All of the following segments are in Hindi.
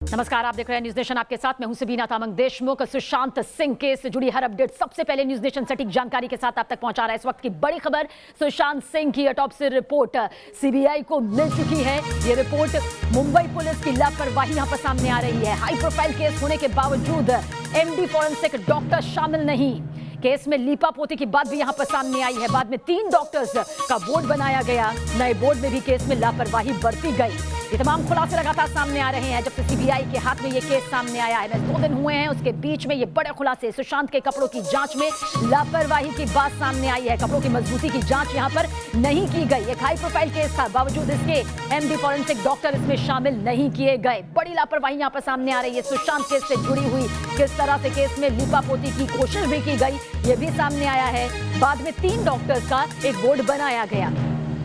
नमस्कार, आप देख रहे हैं न्यूज नेशन। आपके साथ मैं हूं सबीना तामंग। देशमुख सुशांत सिंह केस से जुड़ी हर अपडेट सबसे पहले न्यूज नेशन सटीक जानकारी के साथ आप तक पहुंचा रहा है। इस वक्त की बड़ी खबर, सुशांत सिंह की ऑटोप्सी रिपोर्ट सीबीआई को मिल चुकी है। ये रिपोर्ट मुंबई पुलिस की लापरवाही यहां पर सामने आ रही है। हाई प्रोफाइल केस होने के बावजूद एमडी फॉरेंसिक डॉक्टर शामिल नहीं। केस में लीपापोती की बात भी यहां पर सामने आई है। बाद में 3 डॉक्टर्स का बोर्ड बनाया गया। नए बोर्ड में भी केस में लापरवाही बरती गई। ये तमाम खुलासे लगातार सामने आ रहे हैं जब से सीबीआई के हाथ में ये केस सामने आया है। 2 दिन हुए हैं, उसके बीच में ये बड़े खुलासे। सुशांत के कपड़ों की जांच में लापरवाही की बात सामने आई है। कपड़ों की मजबूती की जांच यहां पर नहीं की गई। एक हाई प्रोफाइल केस था, बावजूद इसके एमडी फॉरेंसिक डॉक्टर इसमें शामिल नहीं किए गए। बड़ी लापरवाही यहां पर सामने आ रही है। सुशांत केस से जुड़ी हुई किस तरह से केस में लीपापोती की कोशिश भी की गई, ये भी सामने आया है। बाद में 3 डॉक्टर्स का एक बोर्ड बनाया गया।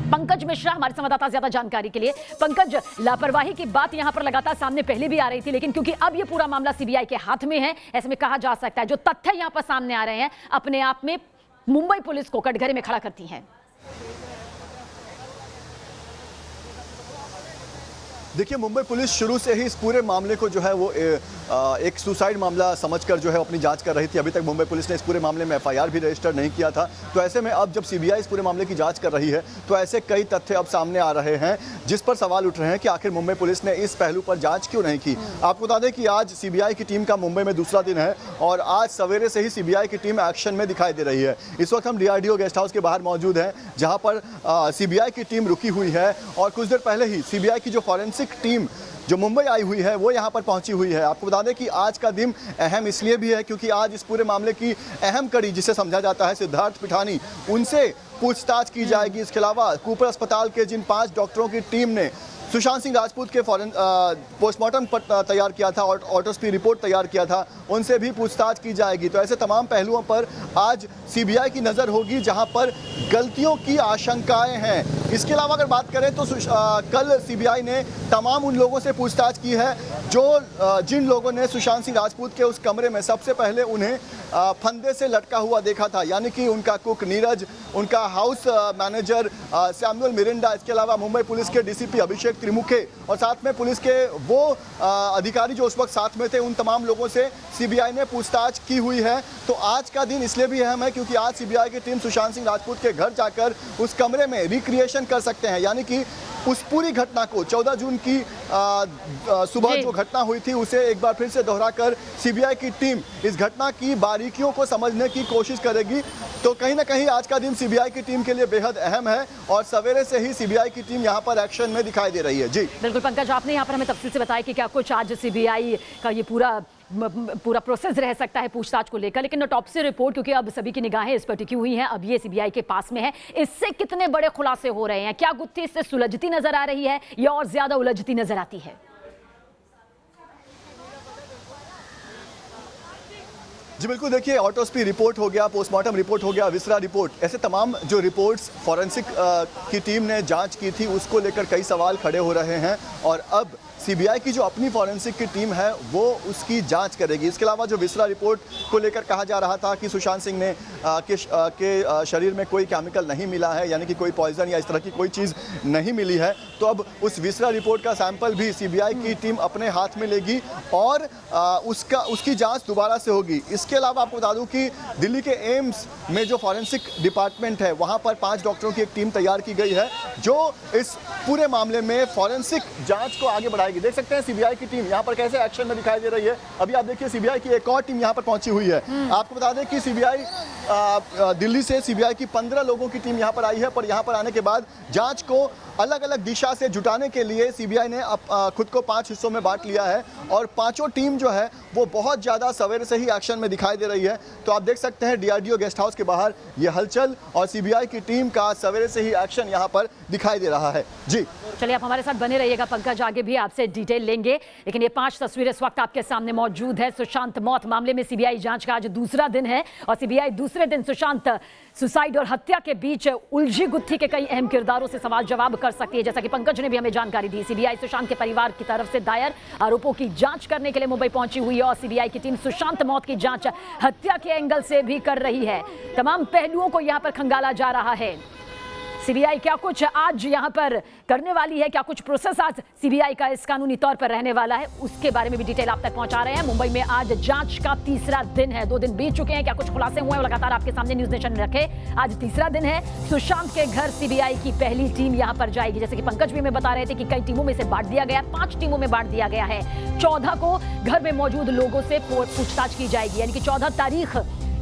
पंकज मिश्रा हमारे संवाददाता ज्यादा जानकारी के लिए। पंकज, लापरवाही की बात यहां पर लगातार सामने पहले भी आ रही थी, लेकिन क्योंकि अब ये पूरा मामला सीबीआई के हाथ में है, ऐसे में कहा जा सकता है जो तथ्य यहां पर सामने आ रहे हैं अपने आप में मुंबई पुलिस को कटघरे में खड़ा करती हैं। देखिए, मुंबई पुलिस शुरू से ही इस पूरे मामले को जो है वो एक सुसाइड मामला समझकर जो है अपनी जांच कर रही थी। अभी तक मुंबई पुलिस ने इस पूरे मामले में एफआईआर भी रजिस्टर नहीं किया था। तो ऐसे में अब जब सीबीआई इस पूरे मामले की जांच कर रही है तो ऐसे कई तथ्य अब सामने आ रहे हैं जिस पर सवाल उठ रहे हैं कि आखिर मुंबई पुलिस ने इस पहलू पर जाँच क्यों नहीं की। आपको बता दें कि आज सीबीआई की टीम का मुंबई में दूसरा दिन है और आज सवेरे से ही सीबीआई की टीम एक्शन में दिखाई दे रही है। इस वक्त हम डीआरडीओ गेस्ट हाउस के बाहर मौजूद हैं, जहाँ पर सीबीआई की टीम रुकी हुई है और कुछ देर पहले ही सीबीआई की जो फॉरेंसिक टीम जो मुंबई आई हुई है वो यहाँ पर पहुंची हुई है। आपको बता दें कि आज का दिन अहम इसलिए भी है क्योंकि आज इस पूरे मामले की अहम कड़ी जिसे समझा जाता है सिद्धार्थ पिठानी, उनसे पूछताछ की जाएगी। इसके अलावा कूपर अस्पताल के जिन 5 डॉक्टरों की टीम ने सुशांत सिंह राजपूत के पोस्टमार्टम तैयार किया था और ऑटोप्सी रिपोर्ट तैयार किया था, उनसे भी पूछताछ की जाएगी। तो ऐसे तमाम पहलुओं पर आज सीबीआई की नज़र होगी जहां पर गलतियों की आशंकाएं हैं। इसके अलावा अगर बात करें तो कल सीबीआई ने तमाम उन लोगों से पूछताछ की है जिन लोगों ने सुशांत सिंह राजपूत के उस कमरे में सबसे पहले उन्हें फंदे से लटका हुआ देखा था, यानी कि उनका कुक नीरज, उनका हाउस मैनेजर सैमुअल मिरिंडा, इसके अलावा मुंबई पुलिस के डीसीपी अभिषेक त्रिमुखे और साथ में पुलिस के वो अधिकारी जो उस वक्त साथ में थे, उन तमाम लोगों से सीबीआई ने पूछताछ की हुई है। तो आज का दिन इसलिए भी अहम है क्योंकि आज सीबीआई की टीम सुशांत सिंह राजपूत के घर जाकर उस कमरे में रिक्रिएशन कर सकते हैं, यानी कि उस पूरी घटना को 14 जून की सुबह जो घटना हुई थी उसे एक बार फिर से दोहराकर सीबीआई की टीम इस घटना की बारीकियों को समझने की कोशिश करेगी। तो कहीं ना कहीं आज का दिन सीबीआई की टीम के लिए बेहद अहम है और सवेरे से ही सीबीआई की टीम यहां पर एक्शन में दिखाई दे रही है। जी बिल्कुल पंकज, आपने यहाँ पर हमें तफसील से बताया कि क्या कुछ आज सीबीआई का ये पूरा प्रोसेस रह सकता है पूछताछ को लेकर, लेकिन ऑटोप्सी रिपोर्ट क्योंकि अब सभी की निगाहें इस पर टिकी हुई हैं, अब ये सीबीआई के पास में है, इससे कितने बड़े खुलासे हो रहे हैं? क्या गुत्थी इससे सुलझती नजर आ रही है या और ज्यादा उलझती नजर आती है? जी बिल्कुल, देखिए, ऑटोप्सी रिपोर्ट हो गया, पोस्टमार्टम रिपोर्ट हो गया, विसरा रिपोर्ट, ऐसे तमाम जो रिपोर्ट्स फॉरेंसिक की टीम ने जांच की थी उसको लेकर कई सवाल खड़े हो रहे हैं और अब सीबीआई की जो अपनी फॉरेंसिक की टीम है वो उसकी जांच करेगी। इसके अलावा जो विसरा रिपोर्ट को लेकर कहा जा रहा था कि सुशांत सिंह ने के शरीर में कोई केमिकल नहीं मिला है, यानी कि कोई पॉइजन या इस तरह की कोई चीज़ नहीं मिली है, तो अब उस विसरा रिपोर्ट का सैंपल भी सीबीआई की टीम अपने हाथ में लेगी और उसकी जांच दोबारा से होगी। इसके अलावा आपको बता दूं कि दिल्ली के एम्स में जो फॉरेंसिक डिपार्टमेंट है वहाँ पर 5 डॉक्टरों की एक टीम तैयार की गई है जो इस पूरे मामले में फॉरेंसिक जाँच को आगे बढ़ाएगी। देख सकते हैं सीबीआई की टीम यहाँ पर कैसे एक्शन में दिखाई दे रही है। अभी आप देखिए सीबीआई की एक और टीम यहाँ पर पहुंची हुई है। आपको बता दें कि दिल्ली से सीबीआई की 15 लोगों की टीम यहाँ पर आई है, पर यहाँ पर आने के बाद जांच को अलग अलग दिशा से जुटाने के लिए सीबीआई ने खुद को 5 हिस्सों में बांट लिया है और पांचों टीम जो है वो बहुत ज़्यादा सवेरे से ही एक्शन में दिखाई दे रही है। तो आप देख सकते हैं डीआरडीओ गेस्ट हाउस के बाहर ये हलचल और सीबीआई की टीम का सवेरे से ही एक्शन यहाँ पर दिखाई दे रहा है। जी चलिए, आप हमारे साथ बने रहिएगा पंकज, आगे भी आपसे डिटेल लेंगे, लेकिन ये 5 तस्वीरें इस वक्त आपके सामने मौजूद है। सुशांत मौत मामले में सीबीआई जांच का आज दूसरा दिन है और सीबीआई दूसरे दिन सुशांत सुसाइड और हत्या के बीच उलझी गुत्थी के कई अहम किरदारों से सवाल जवाब कर सकती है। जैसा कि पंकज ने भी हमें जानकारी दी, सीबीआई सुशांत के परिवार की तरफ से दायर आरोपों की जांच करने के लिए मुंबई पहुंची हुई है और सीबीआई की टीम सुशांत मौत की जांच हत्या के एंगल से भी कर रही है। तमाम पहलुओं को यहां पर खंगाला जा रहा है। सीबीआई क्या कुछ आज यहां पर करने वाली है, क्या कुछ प्रोसेस आज सीबीआई का इस कानूनी तौर पर रहने वाला है, उसके बारे में भी डिटेल आप तक पहुंचा रहे हैं। मुंबई में आज जांच का तीसरा दिन है, 2 दिन बीत चुके हैं, क्या कुछ खुलासे हुए हैं लगातार आपके सामने न्यूज नेशन रखे। आज तीसरा दिन है। सुशांत के घर सीबीआई की पहली टीम यहां पर जाएगी। जैसे कि पंकज भी हमें बता रहे थे कि कई टीमों में से बांट दिया गया, 5 टीमों में बांट दिया गया है। 14 को घर में मौजूद लोगों से पूछताछ की जाएगी, यानी कि 14 तारीख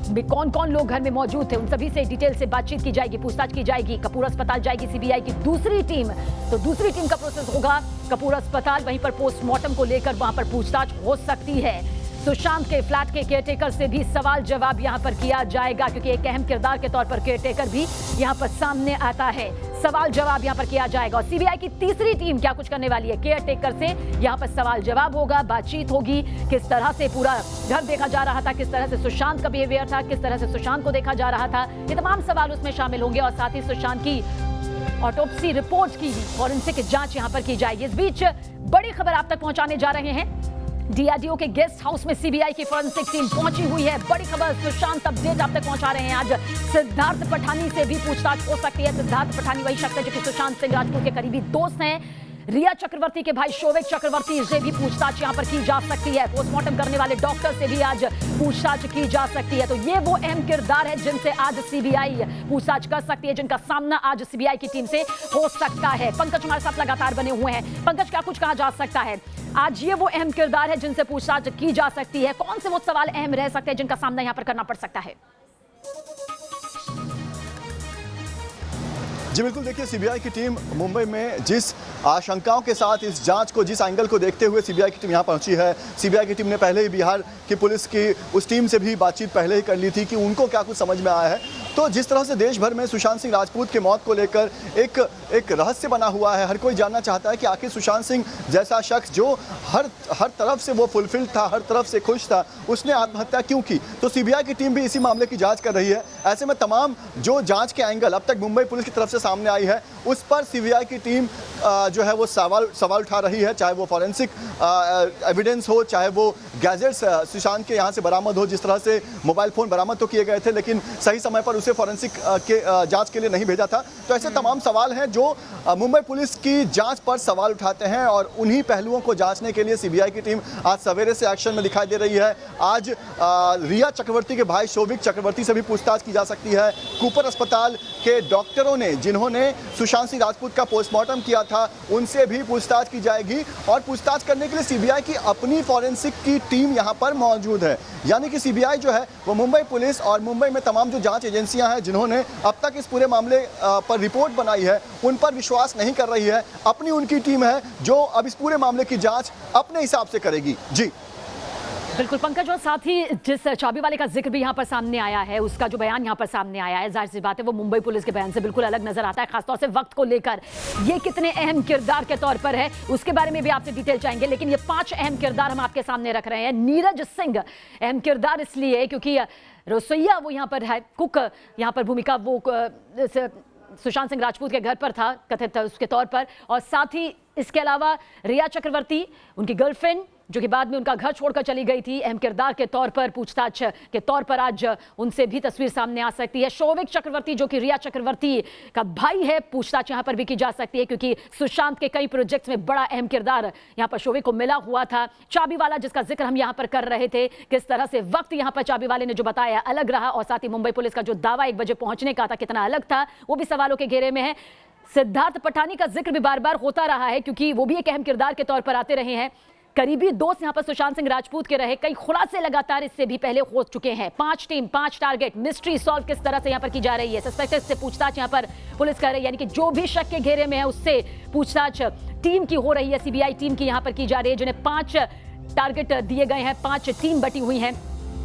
में कौन कौन लोग घर में मौजूद थे उन सभी से डिटेल से बातचीत की जाएगी, पूछताछ की जाएगी। कपूर अस्पताल जाएगी सीबीआई की दूसरी टीम, तो दूसरी टीम का प्रोसेस होगा कपूर अस्पताल, वहीं पर पोस्टमार्टम को लेकर वहां पर पूछताछ हो सकती है। सुशांत के फ्लैट के केयरटेकर से भी सवाल जवाब यहां पर किया जाएगा, क्योंकि एक अहम किरदार के तौर पर केयरटेकर भी यहां पर सामने आता है। सवाल जवाब यहां पर किया जाएगा और सीबीआई की तीसरी टीम क्या कुछ करने वाली है, केयरटेकर से यहां पर सवाल जवाब होगा, बातचीत होगी, किस तरह से पूरा घर देखा जा रहा था, किस तरह से सुशांत का बिहेवियर था, किस तरह से सुशांत को देखा जा रहा था, ये तमाम सवाल उसमें शामिल होंगे। और साथ ही सुशांत की ऑटोप्सी रिपोर्ट की फॉरेंसिक जांच यहां पर की जाएगी। इस बीच बड़ी खबर आप तक पहुंचाने जा रहे हैं। डीआरडीओ के गेस्ट हाउस में सीबीआई की फॉरेंसिक टीम पहुंची हुई है। बड़ी खबर, सुशांत अपडेट आप तक पहुंचा रहे हैं। आज सिद्धार्थ पठानी से भी पूछताछ हो सकती है। सिद्धार्थ पठानी वही शख्स है जो कि सुशांत सिंह राजपूत के करीबी दोस्त हैं। रिया चक्रवर्ती के भाई शोविक चक्रवर्ती से भी पूछताछ यहां पर की जा सकती है। पोस्टमार्टम करने वाले डॉक्टर से भी आज पूछताछ की जा सकती है। तो ये वो अहम किरदार है जिनसे आज सीबीआई पूछताछ कर सकती है, जिनका सामना आज सीबीआई की टीम से हो सकता है। पंकज हमारे साथ लगातार बने हुए हैं। पंकज, क्या कुछ कहा जा सकता है आज? ये वो अहम किरदार है जिनसे पूछताछ की जा सकती है। कौन से वो सवाल अहम रह सकते हैं जिनका सामना यहां पर करना पड़ सकता है? जी बिल्कुल, देखिए सीबीआई की टीम मुंबई में जिस आशंकाओं के साथ इस जांच को, जिस एंगल को देखते हुए सीबीआई की टीम यहां पहुंची है, सीबीआई की टीम ने पहले ही बिहार की पुलिस की उस टीम से भी बातचीत पहले ही कर ली थी कि उनको क्या कुछ समझ में आया है। तो जिस तरह से देश भर में सुशांत सिंह राजपूत की मौत को लेकर एक रहस्य बना हुआ है, हर कोई जानना चाहता है कि आखिर सुशांत सिंह जैसा शख्स जो हर तरफ से वो फुलफिल्ड था, हर तरफ से खुश था, उसने आत्महत्या क्यों की। तो सीबीआई की टीम भी इसी मामले की जांच कर रही है। ऐसे में तमाम जो जांच के एंगल अब तक मुंबई पुलिस की तरफ से सामने आई है, उस पर सीबीआई की टीम जो है वो सवाल उठा रही है, चाहे वो फॉरेंसिक एविडेंस हो, चाहे वो गैजेट्स सुशांत के यहाँ से बरामद हो। जिस तरह से मोबाइल फ़ोन बरामद तो किए गए थे, लेकिन सही समय पर उसे फॉरेंसिक के जांच के लिए नहीं भेजा था। तो ऐसे तमाम सवाल हैं जो मुंबई पुलिस की जांच पर सवाल उठाते हैं, और उन्हीं पहलुओं को जांचने के लिए सीबीआई की टीम आज सवेरे से एक्शन में दिखाई दे रही है। आज रिया चक्रवर्ती के भाई शोविक चक्रवर्ती से भी पूछताछ की जा सकती है। कूपर अस्पताल के डॉक्टरों ने, जिन्होंने सुशांत सिंह राजपूत का पोस्टमार्टम किया था, उनसे भी पूछताछ की जाएगी। और पूछताछ करने के लिए सीबीआई की अपनी फॉरेंसिक की टीम यहां पर मौजूद है। यानी कि सीबीआई जो है वो मुंबई पुलिस और मुंबई में तमाम जो जांच एजेंसियां हैं जिन्होंने अब तक इस पूरे मामले पर रिपोर्ट बनाई है, उन पर विश्वास नहीं कर रही है। अपनी उनकी टीम है जो अब इस पूरे मामले की जांच अपने हिसाब से करेगी। जी बिल्कुल पंकज, और साथ ही जिस चाबी वाले का जिक्र भी यहाँ पर सामने आया है, उसका जो बयान यहाँ पर सामने आया है, जाहिर सी बात है वो मुंबई पुलिस के बयान से बिल्कुल अलग नजर आता है, खासतौर से वक्त को लेकर ये कितने अहम किरदार के तौर पर है उसके बारे में भी आपसे डिटेल चाहेंगे। लेकिन ये 5 अहम किरदार हम आपके सामने रख रहे हैं। नीरज सिंह अहम किरदार इसलिए क्योंकि रसोईया वो यहाँ पर है, कुक यहाँ पर भूमिका वो सुशांत सिंह राजपूत के घर पर था कथित उसके तौर पर, और साथ ही इसके अलावा रिया चक्रवर्ती उनकी गर्लफ्रेंड जो कि बाद में उनका घर छोड़कर चली गई थी, अहम किरदार के तौर पर पूछताछ के तौर पर आज उनसे भी तस्वीर सामने आ सकती है। शोविक चक्रवर्ती जो कि रिया चक्रवर्ती का भाई है, पूछताछ यहां पर भी की जा सकती है क्योंकि सुशांत के कई प्रोजेक्ट्स में बड़ा अहम किरदार यहां पर शोविक को मिला हुआ था। चाबी वाला जिसका जिक्र हम यहां पर कर रहे थे, किस तरह से वक्त यहां पर चाबी वाले ने जो बताया अलग रहा, और साथ ही मुंबई पुलिस का जो दावा 1 बजे पहुंचने का था कितना अलग था, वो भी सवालों के घेरे में है। सिद्धार्थ पठानी का जिक्र भी बार बार होता रहा है क्योंकि वो भी एक अहम किरदार के तौर पर आते रहे हैं। करीबी दोस्त यहां पर सुशांत सिंह राजपूत के रहे, कई खुलासे लगातार इससे भी पहले हो चुके हैं। 5 टीम 5 टारगेट, मिस्ट्री सॉल्व किस तरह से यहां पर की जा रही है, सस्पेक्टेड से पूछताछ यहां पर पुलिस कर रही है, यानी कि जो भी शक के घेरे में है उससे पूछताछ टीम की हो रही है, सीबीआई टीम की यहां पर की जा रही है, जिन्हें 5 टारगेट दिए गए हैं, 5 टीम बटी हुई हैं।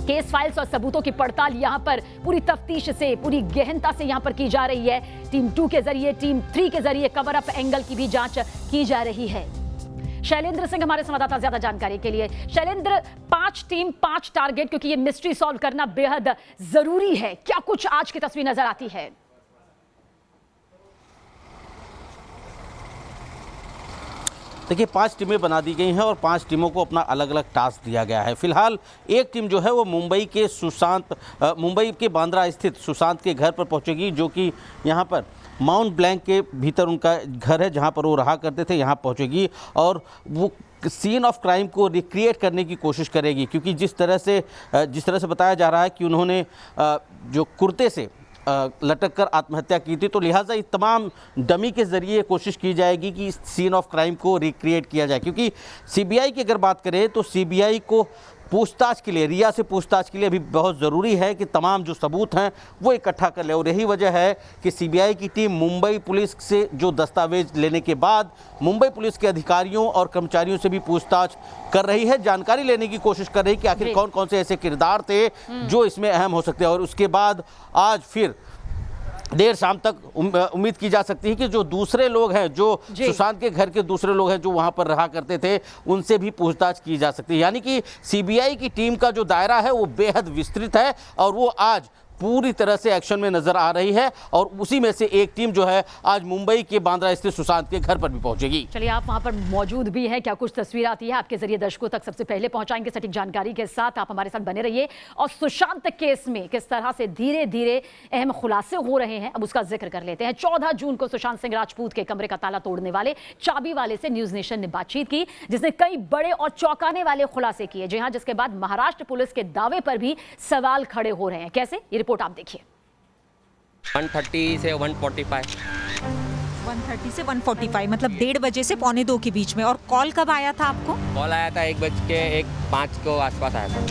केस फाइल्स और सबूतों की पड़ताल यहां पर पूरी तफ्तीश से, पूरी गहनता से यहां पर की जा रही है। टीम 2 के जरिए, टीम 3 के जरिए कवर अप एंगल की भी जांच की जा रही है। शैलेंद्र सिंह हमारे संवाददाता ज्यादा जानकारी के लिए। शैलेंद्र, 5 टीम 5 टारगेट, क्योंकि ये मिस्ट्री सॉल्व करना बेहद जरूरी है, क्या कुछ आज की तस्वीर नजर आती है? देखिए 5 टीमें बना दी गई हैं और 5 टीमों को अपना अलग अलग टास्क दिया गया है। फिलहाल एक टीम जो है वो मुंबई के बांद्रा स्थित सुशांत के घर पर पहुंचेगी, जो कि यहां पर माउंट ब्लैंक के भीतर उनका घर है जहां पर वो रहा करते थे, यहां पहुंचेगी और वो सीन ऑफ क्राइम को रिक्रिएट करने की कोशिश करेगी। क्योंकि जिस तरह से बताया जा रहा है कि उन्होंने जो कुर्ते से लटक कर आत्महत्या की थी, तो लिहाजा ये तमाम डमी के ज़रिए कोशिश की जाएगी कि इस सीन ऑफ क्राइम को रिक्रिएट किया जाए। क्योंकि सीबीआई की अगर बात करें तो सीबीआई को पूछताछ के लिए, रिया से पूछताछ के लिए अभी बहुत ज़रूरी है कि तमाम जो सबूत हैं वो इकट्ठा कर ले, और यही वजह है कि सीबीआई की टीम मुंबई पुलिस से जो दस्तावेज लेने के बाद मुंबई पुलिस के अधिकारियों और कर्मचारियों से भी पूछताछ कर रही है, जानकारी लेने की कोशिश कर रही है कि आखिर कौन कौन से ऐसे किरदार थे जो इसमें अहम हो सकते हैं। और उसके बाद आज फिर देर शाम तक उम्मीद की जा सकती है कि जो दूसरे लोग हैं, जो सुशांत के घर के दूसरे लोग हैं जो वहां पर रहा करते थे, उनसे भी पूछताछ की जा सकती है। यानी कि सीबीआई की टीम का जो दायरा है वो बेहद विस्तृत है और वो आज पूरी तरह से एक्शन में नजर आ रही है, और उसी में से एक टीम जो है आज मुंबई के बांद्रा स्थित सुशांत के घर पर भी पहुंचेगी। चलिए, आप वहां पर मौजूद भी हैं, क्या कुछ तस्वीर आती है आपके जरिए दर्शकों तक सबसे पहले पहुंचाएंगे सटीक जानकारी के साथ। आप हमारे साथ बने रहिए। और सुशांत केस में किस तरह से धीरे धीरे अहम खुलासे हो रहे हैं, अब उसका जिक्र कर लेते हैं। 14 जून को सुशांत सिंह राजपूत के कमरे का ताला तोड़ने वाले चाबी वाले से न्यूज नेशन ने बातचीत की, जिसने कई बड़े और चौंकाने वाले खुलासे किए। जी हां, जिसके बाद महाराष्ट्र पुलिस के दावे पर भी सवाल खड़े हो रहे हैं। कैसे, ये रिपोर्ट आप देखिए। 1:30 से 1:45। 1:30 से 1:45 मतलब 1:30 बजे से 1:45 के बीच में। और कॉल कब आया था आपको? कॉल आया था 1:05 को आसपास आया था।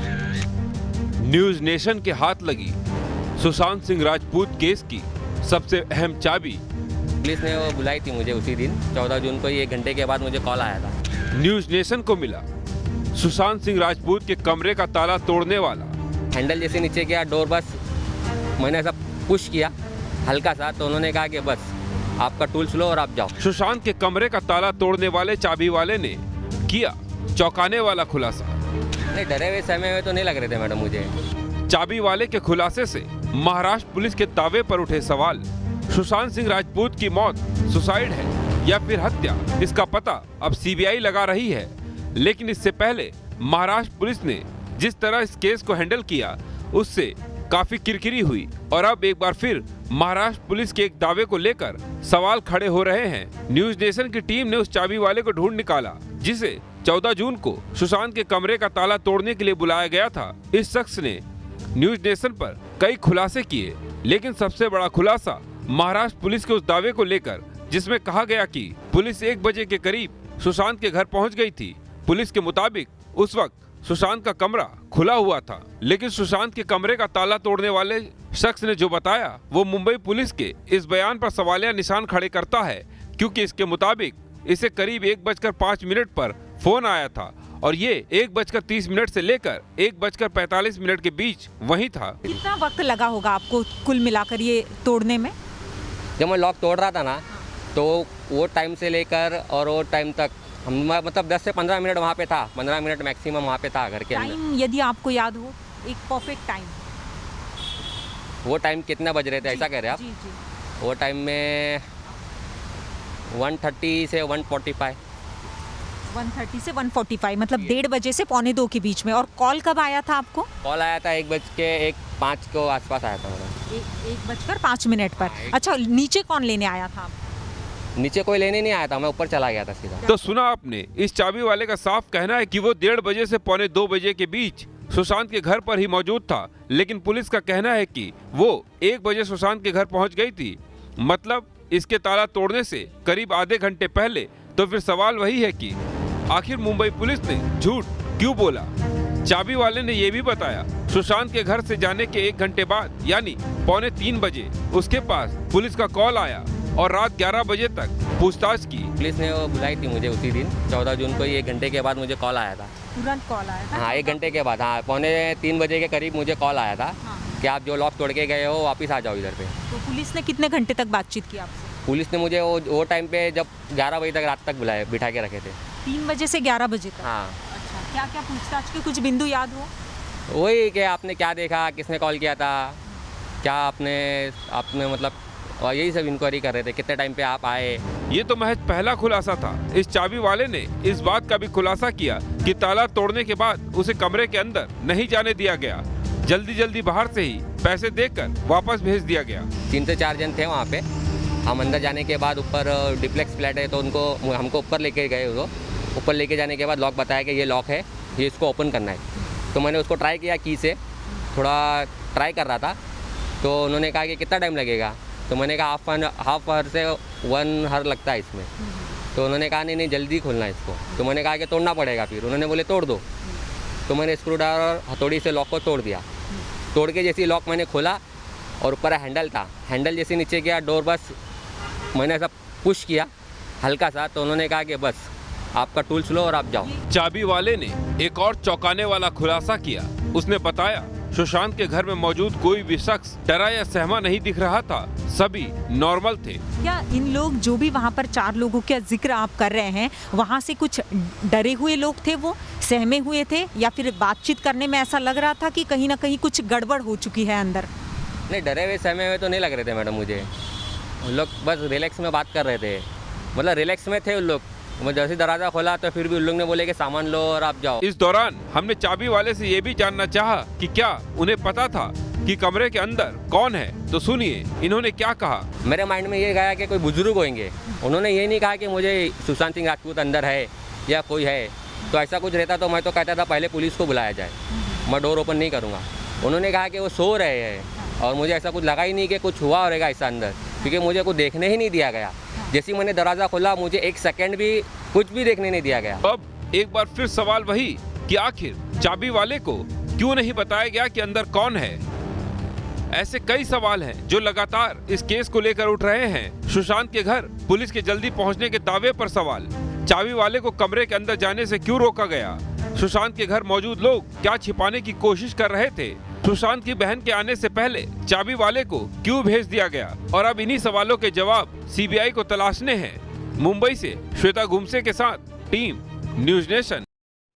न्यूज नेशन के हाथ लगी सुशांत सिंह राजपूत केस की सबसे अहम चाबी। पुलिस ने वो बुलाई थी मुझे उसी दिन 14 जून को ही, 1 घंटे के बाद मुझे कॉल आया था। न्यूज नेशन को मिला सुशांत सिंह राजपूत के कमरे का ताला तोड़ने वाला। हैंडल जैसे नीचे गया, डोर बस मैंने ऐसा पुश किया हल्का सा, तो उन्होंने कहा कि बस आपका टूल्स लो और आप जाओ। सुशांत के कमरे का ताला तोड़ने वाले चाबी वाले ने किया चौंकाने वाला खुलासा। नहीं, डरे हुए समय में तो नहीं लग रहे थे मैडम मुझे। चाबी वाले के खुलासे से महाराष्ट्र पुलिस के दावे पर उठे सवाल। सुशांत सिंह राजपूत की मौत सुसाइड है या फिर हत्या, इसका पता अब सीबीआई लगा रही है। लेकिन इससे पहले महाराष्ट्र पुलिस ने जिस तरह इस केस को हैंडल किया, उससे काफी किरकिरी हुई, और अब एक बार फिर महाराष्ट्र पुलिस के एक दावे को लेकर सवाल खड़े हो रहे हैं। न्यूज नेशन की टीम ने उस चाबी वाले को ढूंढ निकाला, जिसे 14 जून को सुशांत के कमरे का ताला तोड़ने के लिए बुलाया गया था। इस शख्स ने न्यूज नेशन पर कई खुलासे किए, लेकिन सबसे बड़ा खुलासा महाराष्ट्र पुलिस के उस दावे को लेकर, जिसमें कहा गया कि पुलिस 1 बजे के करीब सुशांत के घर पहुंच गई थी। पुलिस के मुताबिक उस वक्त सुशांत का कमरा खुला हुआ था, लेकिन सुशांत के कमरे का ताला तोड़ने वाले शख्स ने जो बताया वो मुंबई पुलिस के इस बयान पर सवालिया निशान खड़े करता है, क्योंकि इसके मुताबिक इसे करीब 1:05 पर फोन आया था और ये 1:30 से लेकर 1:45 के बीच वहीं था। कितना वक्त लगा होगा आपको कुल मिलाकर ये तोड़ने में? जब मैं लॉक तोड़ रहा था ना, तो वो टाइम से लेकर और वो टाइम तक हम मतलब 10 से 15 मिनट वहाँ पे था। 15 मिनट मैक्सिमम वहाँ पे था घर के अंदर। टाइम यदि आपको याद हो, एक परफेक्ट टाइम। वो टाइम कितना बज रहे थे, ऐसा कह रहे हैं आप? जी जी। वो टाइम में 1:30 से 1:45। 1:30 से 1:45 मतलब 1:30 बजे से 1:45 के बीच में। और कॉल कब आया था आपको? कॉल आया था 1:05 को आसपास आया था मैडम। 1:05 पर। अच्छा, नीचे कौन लेने आया था? नीचे कोई लेने नहीं आया था, मैं ऊपर चला गया था सीधा। तो सुना आपने, इस चाबी वाले का साफ कहना है कि वो 1:30 बजे से 1:45 बजे के बीच सुशांत के घर पर ही मौजूद था, लेकिन पुलिस का कहना है कि वो 1 बजे सुशांत के घर पहुंच गई थी। मतलब इसके ताला तोड़ने से करीब आधे घंटे पहले। तो फिर सवाल वही है कि आखिर मुंबई पुलिस ने झूठ क्यों बोला? चाबी वाले ने ये भी बताया सुशांत के घर से जाने के 1 घंटे बाद यानी 2:45 बजे उसके पास पुलिस का कॉल आया और रात 11 बजे तक पूछताछ की। पुलिस ने वो बुलाई थी मुझे उसी दिन 14 जून को ही, 1 घंटे के बाद मुझे कॉल आया था। तुरंत कॉल आया था? हाँ, 1 घंटे के बाद। हाँ, 2:45 बजे के करीब मुझे कॉल आया था कि आप जो लॉक तोड़ के गए हो वापस आ जाओ इधर पे। तो पुलिस ने कितने घंटे तक बातचीत की आपसे? पुलिस ने मुझे वो टाइम पे जब 11 बजे तक रात तक बुलाए, बिठा के रखे थे। 3 बजे से 11 बजे तक? हाँ। अच्छा, क्या क्या पूछताछ के कुछ बिंदु याद हो? वही कि आपने क्या देखा, किसने कॉल किया था, क्या आपने मतलब, और यही सब इंक्वायरी कर रहे थे, कितने टाइम पे आप आए, ये तो महज पहला खुलासा था। इस चाबी वाले ने इस बात का भी खुलासा किया कि ताला तोड़ने के बाद उसे कमरे के अंदर नहीं जाने दिया गया, जल्दी बाहर से ही पैसे देकर वापस भेज दिया गया। 3 से 4 जन थे वहाँ पे। हम अंदर जाने के बाद ऊपर डिप्लेक्स फ्लैट है तो हमको ऊपर लेके गए। वो ऊपर लेके जाने के बाद लॉक बताया कि ये लॉक है, ये इसको ओपन करना है। तो मैंने उसको ट्राई किया की से, थोड़ा ट्राई कर रहा था। तो उन्होंने कहा कि कितना टाइम लगेगा, तो मैंने कहा हाफ आवर से 1 आवर लगता है इसमें। तो उन्होंने कहा नहीं जल्दी खोलना है इसको। तो मैंने कहा कि तोड़ना पड़ेगा। फिर उन्होंने बोले तोड़ दो। तो मैंने स्क्रू ड्राइवर और हथौड़ी से लॉक को तोड़ दिया। तोड़ के जैसे लॉक मैंने खोला और ऊपर हैंडल था, हैंडल जैसे नीचे गया, डोर बस मैंने ऐसा पुश किया हल्का सा। तो उन्होंने कहा कि बस आपका टूल्स लो और आप जाओ। चाबी वाले ने एक और चौंकाने वाला खुलासा किया। उसने बताया सुशांत के घर में मौजूद कोई भी शख्स डरा या सहमा नहीं दिख रहा था, सभी नॉर्मल थे। क्या इन लोग जो भी वहाँ पर 4 लोगों का जिक्र आप कर रहे हैं, वहाँ से कुछ डरे हुए लोग थे, वो सहमे हुए थे, या फिर बातचीत करने में ऐसा लग रहा था कि कहीं ना कहीं कुछ गड़बड़ हो चुकी है अंदर? नहीं, डरे हुए सहमे हुए तो नहीं लग रहे थे मैडम मुझे। उन लोग बस रिलैक्स में बात कर रहे थे, मतलब रिलैक्स में थे उन लोग। मैं जैसे दरवाजा खोला तो फिर भी उन लोग ने बोले कि सामान लो और आप जाओ। इस दौरान हमने चाबी वाले से ये भी जानना चाहा कि क्या उन्हें पता था कि कमरे के अंदर कौन है। तो सुनिए इन्होंने क्या कहा। मेरे माइंड में ये गया कि कोई बुजुर्ग होंगे। उन्होंने ये नहीं कहा कि मुझे सुशांत सिंह राजपूत अंदर है या कोई है। तो ऐसा कुछ रहता तो मैं तो कहता था पहले पुलिस को बुलाया जाए, मैं डोर ओपन नहीं करूँगा। उन्होंने कहा कि वो सो रहे हैं और मुझे ऐसा कुछ लगा ही नहीं कि कुछ हुआ रहेगा ऐसा अंदर, क्योंकि मुझे कुछ देखने ही नहीं दिया गया। जैसे ही मैंने दरवाज़ा खोला मुझे 1 सेकंड भी कुछ भी देखने नहीं दिया गया। अब एक बार फिर सवाल वही कि आखिर चाबी वाले को क्यों नहीं बताया गया कि अंदर कौन है। ऐसे कई सवाल हैं जो लगातार इस केस को लेकर उठ रहे हैं। सुशांत के घर पुलिस के जल्दी पहुंचने के दावे पर सवाल, चाबी वाले को कमरे के अंदर जाने से क्यों रोका गया, सुशांत के घर मौजूद लोग क्या छिपाने की कोशिश कर रहे थे, सुशांत की बहन के आने से पहले चाबी वाले को क्यों भेज दिया गया। और अब इन्हीं सवालों के जवाब सीबीआई को तलाशने हैं। मुंबई से श्वेता गुमसे के साथ टीम न्यूज़ नेशन।